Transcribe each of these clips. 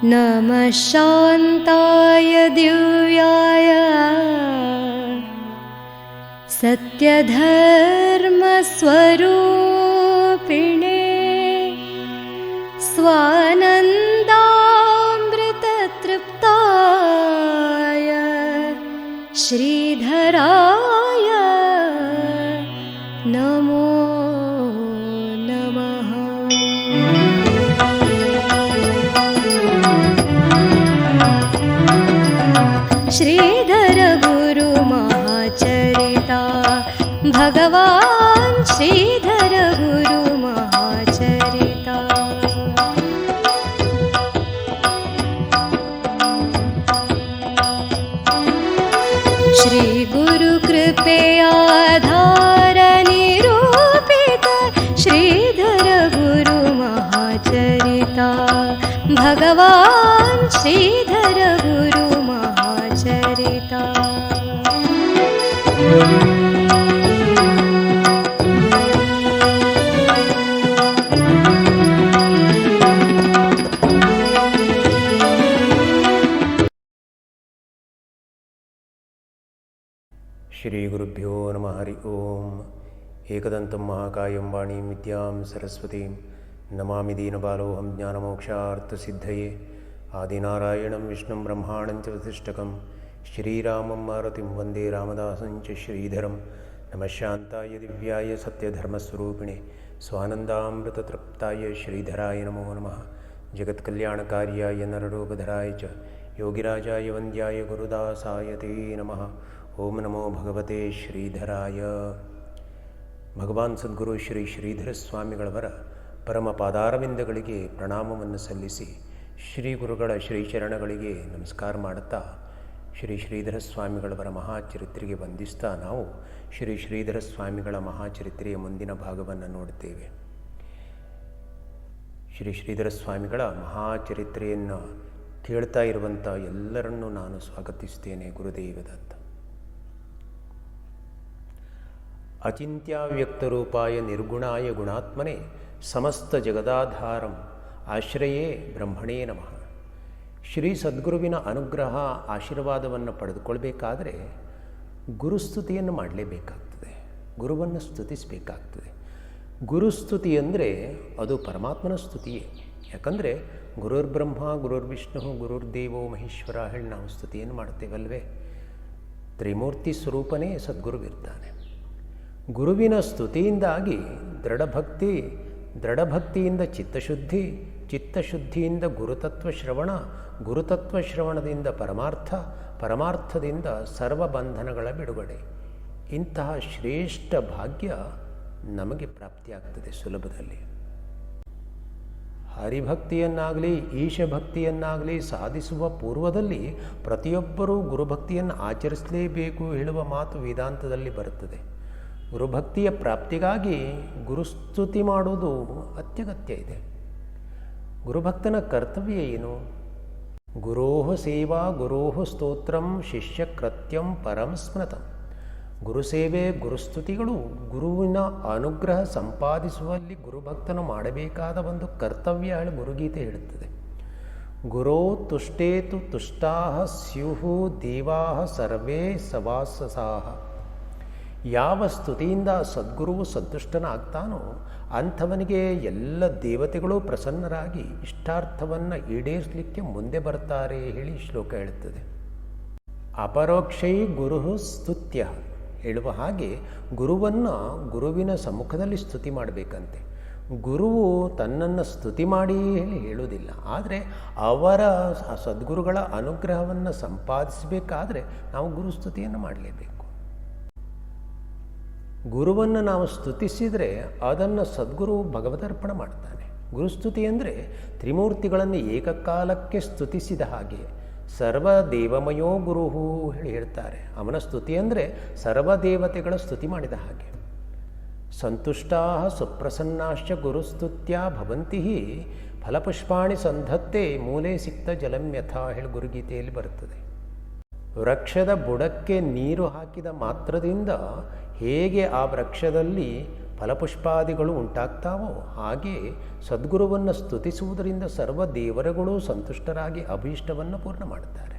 नमः शान्ताय दिव्याय सत्यधर्मस्वरूपिणे स्वानन्दामृततृप्ताय श्रीधराय नमो नमः। श्रीधर गुरु महाचरिता भगवान् श्रीधर गुरु महाचरिता। श्री गुरु कृपेयाधार निरूपित श्रीधर गुरु महाचरिता भगवान् श्रीधर गुरु महाचरिता। ಶ್ರೀ ಗುರುಭ್ಯೋ ನಮಃ ಹರಿ ಓಂ. ಏಕದಂತಂ ಮಹಾಕಾಯಂ ವಾಣೀಂ ವಿದ್ಯಾಂ ಸರಸ್ವತೀಂ ನಮಾಮಿ ದೀನಬಾಲೋಹಂ ಜ್ಞಾನಮೋಕ್ಷಾರ್ಥಸಿದ್ಧಯೇ. ಆದಿನಾರಾಯಣಂ ವಿಷ್ಣುಂ ಬ್ರಹ್ಮಾಣಂಚ ವಸಿಷ್ಠಕಂ ಶ್ರೀರಾಮಂ ಮಾರುತಿಂ ವಂದೇ ರಾಮದಾಸಂಚ ಶ್ರೀಧರಂ. ನಮಃ ಶಾಂತಾಯ ದಿವ್ಯಾಯ ಸತ್ಯಧರ್ಮಸ್ವರೂಪಿಣೆ ಸ್ವಾನಂದಾಮೃತತೃಪ್ತಾಯ ಶ್ರೀಧರಾಯ ನಮೋ ನಮಃ. ಜಗತ್ಕಲ್ಯಾಣಕಾರ್ಯಾಯ ನರರೂಪಧರಾಯ ಚ ಯೋಗಿರಾಜಾಯ ವಂದ್ಯಾಯ ಗುರುದಾಸಾಯ ತೇ ನಮಃ. ಓಂ ನಮೋ ಭಗವತೆ ಶ್ರೀಧರಾಯ. ಭಗವಾನ್ ಸದ್ಗುರು ಶ್ರೀ ಶ್ರೀಧರ ಸ್ವಾಮಿಗಳವರ ಪರಮ ಪಾದಾರವಿಂದಗಳಿಗೆ ಪ್ರಣಾಮವನ್ನು ಸಲ್ಲಿಸಿ ಶ್ರೀ ಗುರುಗಳ ಶ್ರೀಚರಣಗಳಿಗೆ ನಮಸ್ಕಾರ ಮಾಡುತ್ತಾ ಶ್ರೀ ಶ್ರೀಧರ ಸ್ವಾಮಿಗಳವರ ಮಹಾಚರಿತ್ರೆಗೆ ವಂದಿಸ್ತಾ ನಾವು ಶ್ರೀ ಶ್ರೀಧರ ಸ್ವಾಮಿಗಳ ಮಹಾಚರಿತ್ರೆಯ ಮುಂದಿನ ಭಾಗವನ್ನು ನೋಡುತ್ತೇವೆ. ಶ್ರೀ ಶ್ರೀಧರ ಸ್ವಾಮಿಗಳ ಮಹಾಚರಿತ್ರೆಯನ್ನು ಕೇಳ್ತಾ ಇರುವಂಥ ಎಲ್ಲರನ್ನೂ ನಾನು ಸ್ವಾಗತಿಸ್ತೇನೆ. ಗುರುದೇವದತ್ತ. ಅಚಿಂತ್ಯವ್ಯಕ್ತರೂಪಾಯ ನಿರ್ಗುಣಾಯ ಗುಣಾತ್ಮನೆ ಸಮಸ್ತ ಜಗದಾಧಾರಂ ಆಶ್ರಯೇ ಬ್ರಹ್ಮಣೇ ನಮಃ. ಶ್ರೀ ಸದ್ಗುರುವಿನ ಅನುಗ್ರಹ ಆಶೀರ್ವಾದವನ್ನು ಪಡೆದುಕೊಳ್ಬೇಕಾದರೆ ಗುರುಸ್ತುತಿಯನ್ನು ಮಾಡಲೇಬೇಕಾಗ್ತದೆ, ಗುರುವನ್ನು ಸ್ತುತಿಸಬೇಕಾಗ್ತದೆ. ಗುರುಸ್ತುತಿ ಅಂದರೆ ಅದು ಪರಮಾತ್ಮನ ಸ್ತುತಿಯೇ. ಯಾಕಂದರೆ ಗುರುರ್ಬ್ರಹ್ಮ ಗುರುರ್ವಿಷ್ಣು ಗುರುರ್ದೇವೋ ಮಹೇಶ್ವರ ಹೇಳಿ ನಾವು ಸ್ತುತಿಯನ್ನು ಮಾಡ್ತೇವಲ್ವೇ. ತ್ರಿಮೂರ್ತಿ ಸ್ವರೂಪನೇ ಸದ್ಗುರುವಿರ್ತಾನೆ. ಗುರುವಿನ ಸ್ತುತಿಯಿಂದಾಗಿ ದೃಢಭಕ್ತಿಯಿಂದ ಚಿತ್ತಶುದ್ಧಿ, ಚಿತ್ತಶುದ್ಧಿಯಿಂದ ಗುರುತತ್ವ ಶ್ರವಣ, ಗುರುತತ್ವ ಶ್ರವಣದಿಂದ ಪರಮಾರ್ಥದಿಂದ ಸರ್ವಬಂಧನಗಳ ಬಿಡುಗಡೆ. ಇಂತಹ ಶ್ರೇಷ್ಠ ಭಾಗ್ಯ ನಮಗೆ ಪ್ರಾಪ್ತಿಯಾಗ್ತದೆ ಸುಲಭದಲ್ಲಿ. ಹರಿಭಕ್ತಿಯನ್ನಾಗಲಿ ಈಶಭಕ್ತಿಯನ್ನಾಗಲಿ ಸಾಧಿಸುವ ಪೂರ್ವದಲ್ಲಿ ಪ್ರತಿಯೊಬ್ಬರೂ ಗುರುಭಕ್ತಿಯನ್ನು ಆಚರಿಸಲೇಬೇಕು ಹೇಳುವ ಮಾತು ವೇದಾಂತದಲ್ಲಿ ಬರುತ್ತದೆ. ಗುರುಭಕ್ತಿಯ ಪ್ರಾಪ್ತಿಗಾಗಿ ಗುರುಸ್ತುತಿ ಮಾಡುವುದು ಅತ್ಯಗತ್ಯ ಇದೆ. ಗುರುಭಕ್ತನ ಕರ್ತವ್ಯ ಏನು? ಗುರೋಹ ಸೇವಾ ಗುರೋಹ ಸ್ತೋತ್ರಂ ಶಿಷ್ಯ ಕೃತ್ಯಂ ಪರಂ ಸ್ಮೃತಂ. ಗುರುಸೇವೆ ಗುರುಸ್ತುತಿಗಳು ಗುರುವಿನ ಅನುಗ್ರಹ ಸಂಪಾದಿಸುವಲ್ಲಿ ಗುರುಭಕ್ತನು ಮಾಡಬೇಕಾದ ಒಂದು ಕರ್ತವ್ಯ ಹೇಳಿ ಗುರುಗೀತೆ ಹೇಳುತ್ತದೆ. ಗುರೋ ತುಷ್ಟೇತು ತುಷ್ಟಾಹ ಸ್ಯುಹು ದೇವಾಹ ಸರ್ವೇ ಸವಾಸಸಾಹ. ಯಾವ ಸ್ತುತಿಯಿಂದ ಸದ್ಗುರುವು ಸಂತುಷ್ಟನಾಗ್ತಾನೋ ಅಂಥವನಿಗೆ ಎಲ್ಲ ದೇವತೆಗಳು ಪ್ರಸನ್ನರಾಗಿ ಇಷ್ಟಾರ್ಥವನ್ನು ಈಡೇರಿಸಲಿಕ್ಕೆ ಮುಂದೆ ಬರ್ತಾರೆ ಹೇಳಿ ಶ್ಲೋಕ ಹೇಳುತ್ತದೆ. ಅಪರೋಕ್ಷೈ ಗುರು ಸ್ತುತ್ಯ ಹೇಳುವ ಹಾಗೆ ಗುರುವನ್ನು ಗುರುವಿನ ಸಮ್ಮುಖದಲ್ಲಿ ಸ್ತುತಿ ಮಾಡಬೇಕಂತೆ. ಗುರುವು ತನ್ನನ್ನು ಸ್ತುತಿ ಮಾಡಿ ಹೇಳುವುದಿಲ್ಲ, ಆದರೆ ಅವರ ಸದ್ಗುರುಗಳ ಅನುಗ್ರಹವನ್ನು ಸಂಪಾದಿಸಬೇಕಾದರೆ ನಾವು ಗುರುಸ್ತುತಿಯನ್ನು ಮಾಡಲೇಬೇಕು. ಗುರುವನ್ನು ನಾವು ಸ್ತುತಿಸಿದರೆ ಅದನ್ನು ಸದ್ಗುರು ಭಗವದರ್ಪಣ ಮಾಡ್ತಾನೆ. ಗುರುಸ್ತುತಿ ಅಂದರೆ ತ್ರಿಮೂರ್ತಿಗಳನ್ನು ಏಕಕಾಲಕ್ಕೆ ಸ್ತುತಿಸಿದ ಹಾಗೆ. ಸರ್ವದೇವಮಯೋ ಗುರುಹು ಹೇಳಿ ಹೇಳ್ತಾರೆ. ಅವನ ಸ್ತುತಿ ಅಂದರೆ ಸರ್ವದೇವತೆಗಳ ಸ್ತುತಿ ಮಾಡಿದ ಹಾಗೆ. ಸಂತುಷ್ಟಾ ಸುಪ್ರಸನ್ನಾಶ್ಚ ಗುರುಸ್ತುತ್ಯ ಭವಂತಿ ಫಲಪುಷ್ಪಾಣಿ ಸಂಧತ್ತೆ ಮೂಲೆ ಸಿಕ್ತ ಜಲಮ್ಯಥ ಹೇಳಿ ಗುರುಗೀತೆಯಲ್ಲಿ ಬರುತ್ತದೆ. ವೃಕ್ಷದ ಬುಡಕ್ಕೆ ನೀರು ಹಾಕಿದ ಮಾತ್ರದಿಂದ ಹೇಗೆ ಆ ವೃಕ್ಷದಲ್ಲಿ ಫಲಪುಷ್ಪಾದಿಗಳು ಉಂಟಾಗ್ತಾವೋ ಹಾಗೆ ಸದ್ಗುರುವನ್ನು ಸ್ತುತಿಸುವುದರಿಂದ ಸರ್ವ ದೇವರುಗಳು ಸಂತುಷ್ಟರಾಗಿ ಅಭೀಷ್ಟವನ್ನು ಪೂರ್ಣ ಮಾಡುತ್ತಾರೆ.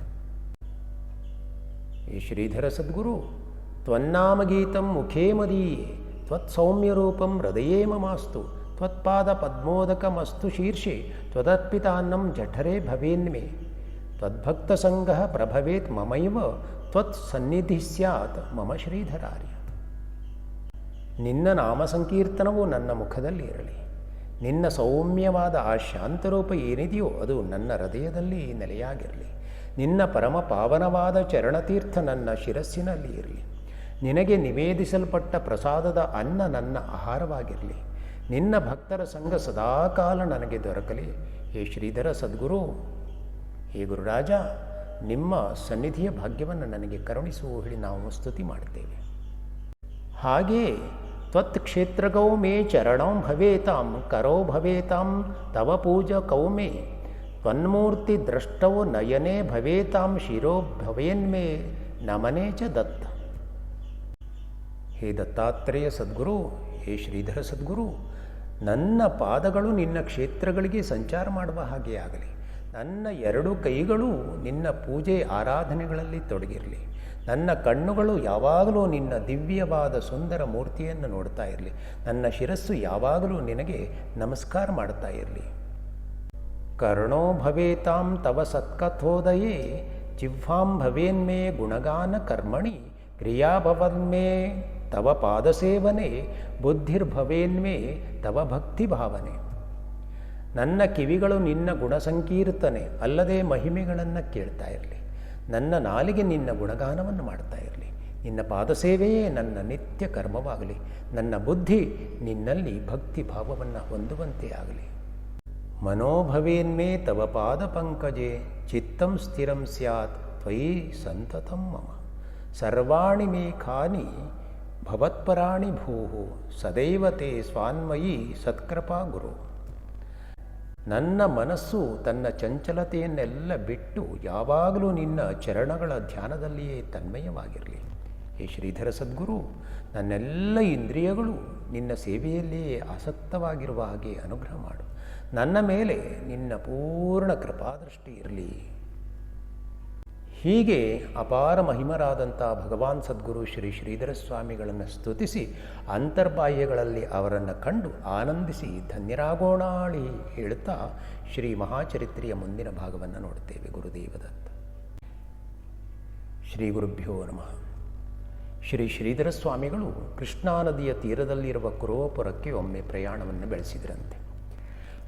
ಈ ಶ್ರೀಧರ ಸದ್ಗುರು ತ್ವನ್ನಾಮಗೀತಂ ಮುಖೇ ಮದೀಯೇ ತ್ವತ್ಸೌಮ್ಯರೂಪಂ ಹೃದಯೇ ಮಮಾಸ್ತು ತ್ವತ್ಪಾದ ಪದ್ಮೋದಕಮಸ್ತು ಶೀರ್ಷೆ ತ್ವದತ್ಪಿತಾನ್ನಂ ಜಠರೇ ಭವೇನ್ಮೇ ತ್ವದ್ಭಕ್ತಸಂಗಃ ಪ್ರಭವೇತ್ ಮಮೈವ ತ್ವತ್ಸನ್ನಿಧಿ ಸ್ಯಾತ್ ಮಮ ಶ್ರೀಧರಾರ್ಯ. ನಿನ್ನ ನಾಮ ಸಂಕೀರ್ತನವು ನನ್ನ ಮುಖದಲ್ಲಿ ಇರಲಿ. ನಿನ್ನ ಸೌಮ್ಯವಾದ ಆ ಶಾಂತರೂಪ ಏನಿದೆಯೋ ಅದು ನನ್ನ ಹೃದಯದಲ್ಲಿ ನೆಲೆಯಾಗಿರಲಿ. ನಿನ್ನ ಪರಮ ಪಾವನವಾದ ಚರಣತೀರ್ಥ ನನ್ನ ಶಿರಸ್ಸಿನಲ್ಲಿ ಇರಲಿ. ನಿನಗೆ ನಿವೇದಿಸಲ್ಪಟ್ಟ ಪ್ರಸಾದದ ಅನ್ನ ನನ್ನ ಆಹಾರವಾಗಿರಲಿ. ನಿನ್ನ ಭಕ್ತರ ಸಂಘ ಸದಾಕಾಲ ನನಗೆ ದೊರಕಲಿ. ಹೇ ಶ್ರೀಧರ ಸದ್ಗುರು, ಹೇ ಗುರುರಾಜ, ನಿಮ್ಮ ಸನ್ನಿಧಿಯ ಭಾಗ್ಯವನ್ನು ನನಗೆ ಕರುಣಿಸುವ ಹೇಳಿ ನಾವು ಸ್ತುತಿ ಮಾಡುತ್ತೇವೆ. ಹಾಗೇ ತ್ವತ್ ಕ್ಷೇತ್ರಗೌ ಮೇ ಚರಣೌ ಭವೇತಾಂ ಕರೌ ಭವೇತಾಂ ತವ ಪೂಜಕೌ ಮೇ ತ್ವನ್ಮೂರ್ತಿ ದ್ರಷ್ಟೌ ನಯನೇ ಭವೇತಾಂ ಶಿರೋ ಭವೇನ್ಮೇ ನಮನೇ ಚ ದತ್ತ. ಹೇ ದತ್ತಾತ್ರೇಯ ಸದ್ಗುರು, ಹೇ ಶ್ರೀಧರ ಸದ್ಗುರು, ನನ್ನ ಪಾದಗಳು ನಿನ್ನ ಕ್ಷೇತ್ರಗಳಿಗೆ ಸಂಚಾರ ಮಾಡುವ ಹಾಗೆ ಆಗಲಿ. ನನ್ನ ಎರಡು ಕೈಗಳು ನಿನ್ನ ಪೂಜೆ ಆರಾಧನೆಗಳಲ್ಲಿ ತೊಡಗಿರಲಿ. ನನ್ನ ಕಣ್ಣುಗಳು ಯಾವಾಗಲೂ ನಿನ್ನ ದಿವ್ಯವಾದ ಸುಂದರ ಮೂರ್ತಿಯನ್ನು ನೋಡ್ತಾ ಇರಲಿ. ನನ್ನ ಶಿರಸ್ಸು ಯಾವಾಗಲೂ ನಿನಗೆ ನಮಸ್ಕಾರ ಮಾಡ್ತಾ ಇರಲಿ. ಕರ್ಣೋ ಭವೇತಾಂ ತವ ಸತ್ಕಥೋದಯೇ ಜಿಹ್ವಾಂ ಭವೇನ್ಮೇ ಗುಣಗಾನ ಕರ್ಮಣಿ ಕ್ರಿಯಾಭವನ್ಮೇ ತವ ಪಾದಸೇವನೆ ಬುದ್ಧಿರ್ಭವೇನ್ಮೇ ತವ ಭಕ್ತಿ ಭಾವನೆ. ನನ್ನ ಕಿವಿಗಳು ನಿನ್ನ ಗುಣಸಂಕೀರ್ತನೆ ಅಲ್ಲದೆ ಮಹಿಮೆಗಳನ್ನು ಕೇಳ್ತಾ ಇರಲಿ. ನನ್ನ ನಾಲಿಗೆ ನಿನ್ನ ಗುಣಗಾನವನ್ನು ಮಾಡ್ತಾ ಇರಲಿ. ನಿನ್ನ ಪಾದಸೇವೆಯೇ ನನ್ನ ನಿತ್ಯ ಕರ್ಮವಾಗಲಿ. ನನ್ನ ಬುದ್ಧಿ ನಿನ್ನಲ್ಲಿ ಭಕ್ತಿ ಭಾವವನ್ನು ಹೊಂದುವಂತೆ ಆಗಲಿ. ಮನೋಭವೇನ್ಮೇ ತವ ಪಾದ ಪಂಕಜೆ ಚಿತ್ತಂ ಸ್ಥಿರಂ ಸ್ಯಾತ್ ತ್ವಯಿ ಸಂತತಂ ಮಮ ಸರ್ವಾಣಿ ಮೇ ಖಾನಿ ಭವತ್ಪರಾಣಿ ಭೂಹು ಸದೈವ ತೇ ಸ್ವಾನ್ಮಯಿ ಸತ್ಕೃಪಾ ಗುರು. ನನ್ನ ಮನಸ್ಸು ತನ್ನ ಚಂಚಲತೆಯನ್ನೆಲ್ಲ ಬಿಟ್ಟು ಯಾವಾಗಲೂ ನಿನ್ನ ಚರಣಗಳ ಧ್ಯಾನದಲ್ಲಿಯೇ ತನ್ಮಯವಾಗಿರಲಿ. ಹೇ ಶ್ರೀಧರ ಸದ್ಗುರು, ನನ್ನೆಲ್ಲ ಇಂದ್ರಿಯಗಳು ನಿನ್ನ ಸೇವೆಯಲ್ಲಿಯೇ ಆಸಕ್ತವಾಗಿರುವ ಹಾಗೆ ಅನುಗ್ರಹ ಮಾಡು. ನನ್ನ ಮೇಲೆ ನಿನ್ನ ಪೂರ್ಣ ಕೃಪಾದೃಷ್ಟಿ ಇರಲಿ. ಹೀಗೆ ಅಪಾರ ಮಹಿಮರಾದಂಥ ಭಗವಾನ್ ಸದ್ಗುರು ಶ್ರೀ ಶ್ರೀಧರ ಸ್ವಾಮಿಗಳನ್ನು ಸ್ತುತಿಸಿ ಅಂತರ್ಬಾಹ್ಯಗಳಲ್ಲಿ ಅವರನ್ನು ಕಂಡು ಆನಂದಿಸಿ ಧನ್ಯರಾಗೋಣಾಳಿ ಹೇಳುತ್ತಾ ಶ್ರೀ ಮಹಾಚರಿತ್ರೆಯ ಮುಂದಿನ ಭಾಗವನ್ನು ನೋಡುತ್ತೇವೆ. ಗುರುದೇವದತ್ತ. ಶ್ರೀ ಗುರುಭ್ಯೋ ನಮಃ. ಶ್ರೀ ಶ್ರೀಧರ ಸ್ವಾಮಿಗಳು ಕೃಷ್ಣಾ ನದಿಯ ತೀರದಲ್ಲಿರುವ ಕುರುವಪುರಕ್ಕೆ ಒಮ್ಮೆ ಪ್ರಯಾಣವನ್ನು ಬೆಳೆಸಿದರಂತೆ.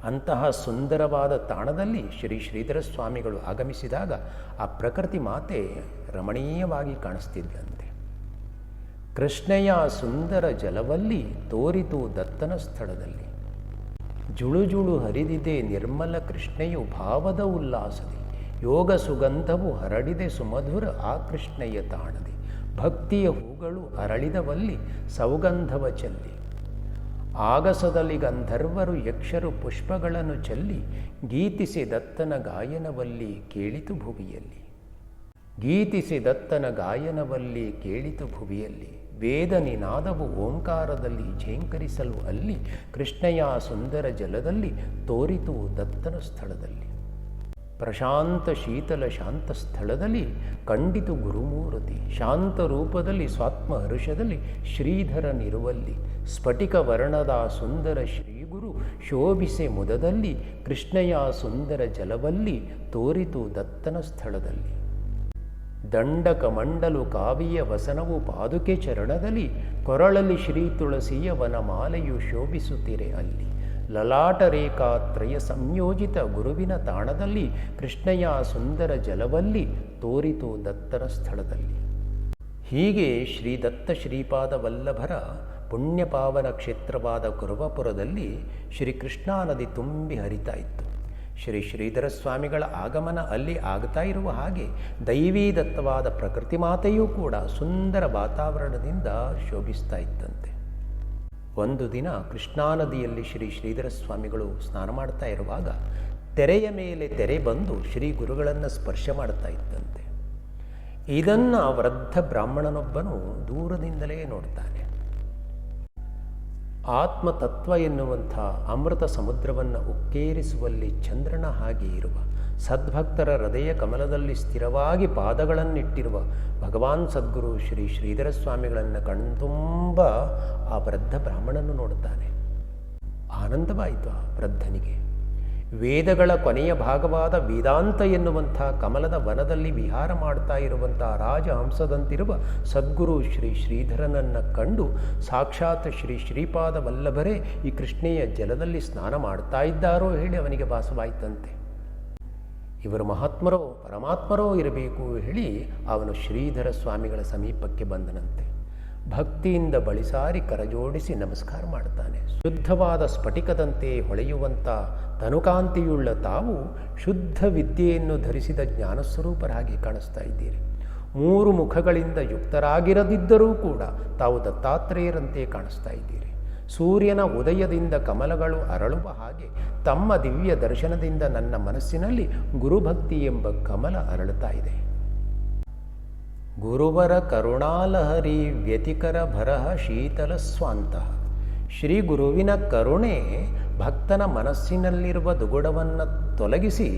ಅಂತಹ ಸುಂದರವಾದ ತಾಣದಲ್ಲಿ ಶ್ರೀ ಶ್ರೀಧರ ಸ್ವಾಮಿಗಳು ಆಗಮಿಸಿದಾಗ ಆ ಪ್ರಕೃತಿ ಮಾತೆ ರಮಣೀಯವಾಗಿ ಕಾಣಿಸ್ತಿದ್ದಂತೆ. ಕೃಷ್ಣೆಯ ಸುಂದರ ಜಲವಲ್ಲಿ ತೋರಿತು ದತ್ತನ ಸ್ಥಳದಲ್ಲಿ ಜುಳು ಜುಳು ಹರಿದಿದೆ ನಿರ್ಮಲ ಕೃಷ್ಣೆಯು ಭಾವದ ಉಲ್ಲಾಸದಿ ಯೋಗ ಸುಗಂಧವು ಹರಡಿದೆ ಸುಮಧುರ ಆ ಕೃಷ್ಣೆಯ ತಾಣದಿ ಭಕ್ತಿಯ ಹೂಗಳು ಅರಳಿದವಲ್ಲಿ ಸೌಗಂಧವ ಚೆಲ್ಲಿ ಆಗಸದಲ್ಲಿ ಗಂಧರ್ವರು ಯಕ್ಷರು ಪುಷ್ಪಗಳನ್ನು ಚೆಲ್ಲಿ ಗೀತಿಸಿ ದತ್ತನ ಗಾಯನವಲ್ಲಿ ಕೇಳಿತು ಭುವಿಯಲ್ಲಿ ಗೀತಿಸಿ ದತ್ತನ ಗಾಯನವಲ್ಲಿ ಕೇಳಿತು ಭುವಿಯಲ್ಲಿ ವೇದ ನಿನಾದವು ಓಂಕಾರದಲ್ಲಿ ಝೇಂಕರಿಸಲು ಅಲ್ಲಿ ಕೃಷ್ಣೆಯ ಸುಂದರ ಜಲದಲ್ಲಿ ತೋರಿತು ದತ್ತನ ಸ್ಥಳದಲ್ಲಿ ಪ್ರಶಾಂತ ಶೀತಲ ಶಾಂತ ಸ್ಥಳದಲ್ಲಿ ಕಂಡಿತು ಗುರುಮೂರ್ತಿ ಶಾಂತ ರೂಪದಲ್ಲಿ ಸ್ವಾತ್ಮ ಹರುಷದಲ್ಲಿ ಶ್ರೀಧರನಿರುವಲ್ಲಿ ಸ್ಫಟಿಕ ವರ್ಣದ ಸುಂದರ ಶ್ರೀಗುರು ಶೋಭಿಸೆ ಮುದದಲ್ಲಿ ಕೃಷ್ಣೆಯ ಸುಂದರ ಜಲವಲ್ಲಿ ತೋರಿತು ದತ್ತನ ಸ್ಥಳದಲ್ಲಿ ದಂಡಕ ಮಂಡಲು ಕಾವಿಯ ವಸನವು ಪಾದುಕೆ ಚರಣದಲ್ಲಿ ಕೊರಳಲಿ ಶ್ರೀ ತುಳಸಿಯ ವನಮಾಲೆಯು ಶೋಭಿಸುತ್ತಿರೆ ಅಲ್ಲಿ ಲಲಾಟ ರೇಖಾತ್ರಯ ಸಂಯೋಜಿತ ಗುರುವಿನ ತಾಣದಲ್ಲಿ ಕೃಷ್ಣೆಯ ಸುಂದರ ಜಲವಲ್ಲಿ ತೋರಿತು ದತ್ತನ ಸ್ಥಳದಲ್ಲಿ. ಹೀಗೆ ಶ್ರೀ ದತ್ತ ಶ್ರೀಪಾದ ವಲ್ಲಭರ ಪುಣ್ಯಪಾವನ ಕ್ಷೇತ್ರವಾದ ಕುರುವಪುರದಲ್ಲಿ ಶ್ರೀಕೃಷ್ಣಾ ನದಿ ತುಂಬಿ ಹರಿತಾ ಇತ್ತು. ಶ್ರೀ ಶ್ರೀಧರ ಸ್ವಾಮಿಗಳ ಆಗಮನ ಅಲ್ಲಿ ಆಗ್ತಾ ಇರುವ ಹಾಗೆ ದೈವೀ ದತ್ತವಾದ ಪ್ರಕೃತಿ ಮಾತೆಯೂ ಕೂಡ ಸುಂದರ ವಾತಾವರಣದಿಂದ ಶೋಭಿಸ್ತಾ ಇತ್ತಂತೆ. ಒಂದು ದಿನ ಕೃಷ್ಣಾ ನದಿಯಲ್ಲಿ ಶ್ರೀ ಶ್ರೀಧರ ಸ್ವಾಮಿಗಳು ಸ್ನಾನ ಮಾಡ್ತಾ ಇರುವಾಗ ತೆರೆಯ ಮೇಲೆ ತೆರೆ ಬಂದು ಶ್ರೀ ಗುರುಗಳನ್ನು ಸ್ಪರ್ಶ ಮಾಡ್ತಾ ಇತ್ತಂತೆ. ಇದನ್ನು ವೃದ್ಧ ಬ್ರಾಹ್ಮಣನೊಬ್ಬನು ದೂರದಿಂದಲೇ ನೋಡ್ತಾನೆ. ಆತ್ಮತತ್ವ ಎನ್ನುವಂಥ ಅಮೃತ ಸಮುದ್ರವನ್ನು ಉಕ್ಕೇರಿಸುವಲ್ಲಿ ಚಂದ್ರನ ಹಾಗೆ ಇರುವ ಸದ್ಭಕ್ತರ ಹೃದಯ ಕಮಲದಲ್ಲಿ ಸ್ಥಿರವಾಗಿ ಪಾದಗಳನ್ನಿಟ್ಟಿರುವ ಭಗವಾನ್ ಸದ್ಗುರು ಶ್ರೀ ಶ್ರೀಧರ ಸ್ವಾಮಿಗಳನ್ನು ಕಣ್ತುಂಬ ಆ ವೃದ್ಧ ಬ್ರಾಹ್ಮಣನು ನೋಡುತ್ತಾನೆ. ಆನಂದವಾಯಿತು ಆ ವೃದ್ಧನಿಗೆ. ವೇದಗಳ ಕೊನೆಯ ಭಾಗವಾದ ವೇದಾಂತ ಎನ್ನುವಂಥ ಕಮಲದ ವನದಲ್ಲಿ ವಿಹಾರ ಮಾಡ್ತಾ ಇರುವಂಥ ರಾಜಹಂಸದಂತಿರುವ ಸದ್ಗುರು ಶ್ರೀ ಶ್ರೀಧರನನ್ನು ಕಂಡು ಸಾಕ್ಷಾತ್ ಶ್ರೀ ಶ್ರೀಪಾದ ವಲ್ಲಭರೇ ಈ ಕೃಷ್ಣೆಯ ಜಲದಲ್ಲಿ ಸ್ನಾನ ಮಾಡ್ತಾ ಇದ್ದಾರೋ ಹೇಳಿ ಅವನಿಗೆ ಭಾಸವಾಯಿತಂತೆ. ಇವರು ಮಹಾತ್ಮರೋ ಪರಮಾತ್ಮರೋ ಇರಬೇಕು ಹೇಳಿ ಅವನು ಶ್ರೀಧರ ಸ್ವಾಮಿಗಳ ಸಮೀಪಕ್ಕೆ ಬಂದನಂತೆ. ಭಕ್ತಿಯಿಂದ ಬಳಿಸಾರಿ ಕರಜೋಡಿಸಿ ನಮಸ್ಕಾರ ಮಾಡ್ತಾನೆ. ಶುದ್ಧವಾದ ಸ್ಫಟಿಕದಂತೆ ಹೊಳೆಯುವಂಥ ತನುಕಾಂತಿಯುಳ್ಳ ತಾವು ಶುದ್ಧ ವಿದ್ಯೆಯನ್ನು ಧರಿಸಿದ ಜ್ಞಾನಸ್ವರೂಪರಾಗಿ ಕಾಣಿಸ್ತಾ ಇದ್ದೀರಿ. 3 ಮುಖಗಳಿಂದ ಯುಕ್ತರಾಗಿರದಿದ್ದರೂ ಕೂಡ ತಾವು ದತ್ತಾತ್ರೇಯರಂತೆ ಕಾಣಿಸ್ತಾ ಇದ್ದೀರಿ. ಸೂರ್ಯನ ಉದಯದಿಂದ ಕಮಲಗಳು ಅರಳುವ ಹಾಗೆ ತಮ್ಮ ದಿವ್ಯ ದರ್ಶನದಿಂದ ನನ್ನ ಮನಸ್ಸಿನಲ್ಲಿ ಗುರುಭಕ್ತಿ ಎಂಬ ಕಮಲ ಅರಳುತ್ತಾ ಇದೆ. ಗುರುವರ ಕರುಣಾಲಹರಿ ವ್ಯತಿಕರ ಭರಹ ಶೀತಲ ಸ್ವಾಂತಃ. ಶ್ರೀ ಗುರುವಿನ ಕರುಣೆ ಭಕ್ತನ ಮನಸ್ಸಿನಲ್ಲಿರುವ ದುಗುಡವನ್ನು ತೊಲಗಿಸಿ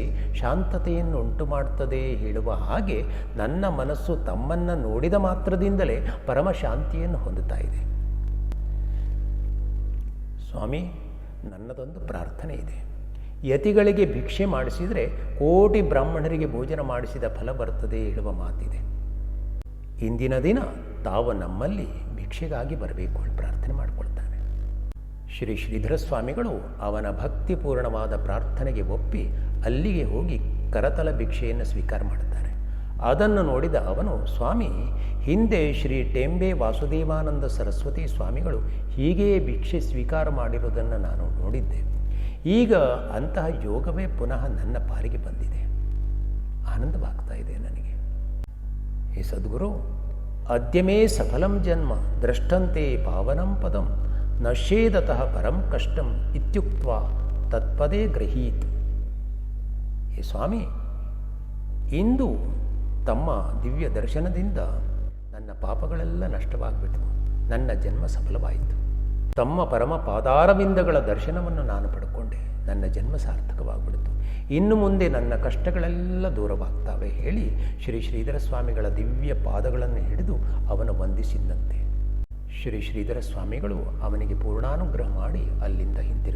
ಶಾಂತತೆಯನ್ನು ಉಂಟು ಮಾಡುತ್ತದೆ ಹೇಳುವ ಹಾಗೆ ನನ್ನ ಮನಸ್ಸು ತಮ್ಮನ್ನು ನೋಡಿದ ಮಾತ್ರದಿಂದಲೇ ಪರಮ ಶಾಂತಿಯನ್ನು ಹೊಂದುತ್ತಾ ಇದೆ. ಸ್ವಾಮಿ, ನನ್ನದೊಂದು ಪ್ರಾರ್ಥನೆ ಇದೆ. ಯತಿಗಳಿಗೆ ಭಿಕ್ಷೆ ಮಾಡಿಸಿದರೆ ಕೋಟಿ ಬ್ರಾಹ್ಮಣರಿಗೆ ಭೋಜನ ಮಾಡಿಸಿದ ಫಲ ಬರ್ತದೆ ಹೇಳುವ ಮಾತಿದೆ. ಇಂದಿನ ದಿನ ತಾವು ನಮ್ಮಲ್ಲಿ ಭಿಕ್ಷೆಗಾಗಿ ಬರಬೇಕು ಅಂತ ಪ್ರಾರ್ಥನೆ ಮಾಡಿಕೊಳ್ತಾನೆ. ಶ್ರೀ ಶ್ರೀಧರ ಸ್ವಾಮಿಗಳು ಅವನ ಭಕ್ತಿಪೂರ್ಣವಾದ ಪ್ರಾರ್ಥನೆಗೆ ಒಪ್ಪಿ ಅಲ್ಲಿಗೆ ಹೋಗಿ ಕರತಲ ಭಿಕ್ಷೆಯನ್ನು ಸ್ವೀಕಾರ ಮಾಡುತ್ತಾರೆ. ಅದನ್ನು ನೋಡಿದ ಅವನು, ಸ್ವಾಮಿ, ಹಿಂದೆ ಶ್ರೀ ಟೆಂಬೆ ವಾಸುದೇವಾನಂದ ಸರಸ್ವತಿ ಸ್ವಾಮಿಗಳು ಹೀಗೆಯೇ ಭಿಕ್ಷೆ ಸ್ವೀಕಾರ ಮಾಡಿರುವುದನ್ನು ನಾನು ನೋಡಿದ್ದೆ. ಈಗ ಅಂತಹ ಯೋಗವೇ ಪುನಃ ನನ್ನ ಪಾಲಿಗೆ ಬಂದಿದೆ. ಆನಂದವಾಗ್ತಾ ಇದೆ ನನಗೆ. ಹೇ ಸದ್ಗುರು, ಅದ್ಯಮೇ ಸಫಲಂ ಜನ್ಮ ದ್ರಷ್ಟಂತೆ ಪಾವನಂ ಪದಂ ನಶ್ಯೇದತಃ ಪರಂ ಕಷ್ಟಂ ಇತ್ಯುಕ್ತ್ವಾ ತತ್ಪದೇ ಗೃಹೀತ್. ಹೇ ಸ್ವಾಮಿ, ಇಂದು ತಮ್ಮ ದಿವ್ಯ ದರ್ಶನದಿಂದ ನನ್ನ ಪಾಪಗಳೆಲ್ಲ ನಷ್ಟವಾಗ್ಬಿಟ್ಟು ನನ್ನ ಜನ್ಮ ಸಫಲವಾಯಿತು. ತಮ್ಮ ಪರಮ ಪಾದಾರವಿಂದಗಳ ದರ್ಶನವನ್ನು ನಾನು ಪಡ್ಕೊಂಡೆ. ನನ್ನ ಜನ್ಮ ಸಾರ್ಥಕವಾಗ್ಬಿಡ್ತು. ಇನ್ನು ಮುಂದೆ ನನ್ನ ಕಷ್ಟಗಳೆಲ್ಲ ದೂರವಾಗ್ತವೆ ಹೇಳಿ ಶ್ರೀ ಶ್ರೀಧರ ಸ್ವಾಮಿಗಳ ದಿವ್ಯ ಪಾದಗಳನ್ನು ಹಿಡಿದು ಅವನು ವಂದಿಸಿದಂತೆ ಶ್ರೀ ಶ್ರೀಧರ ಸ್ವಾಮಿಗಳು ಅವನಿಗೆ ಪೂರ್ಣಾನುಗ್ರಹ ಮಾಡಿ ಅಲ್ಲಿಂದ ಹಿಂತಿರುಗಿ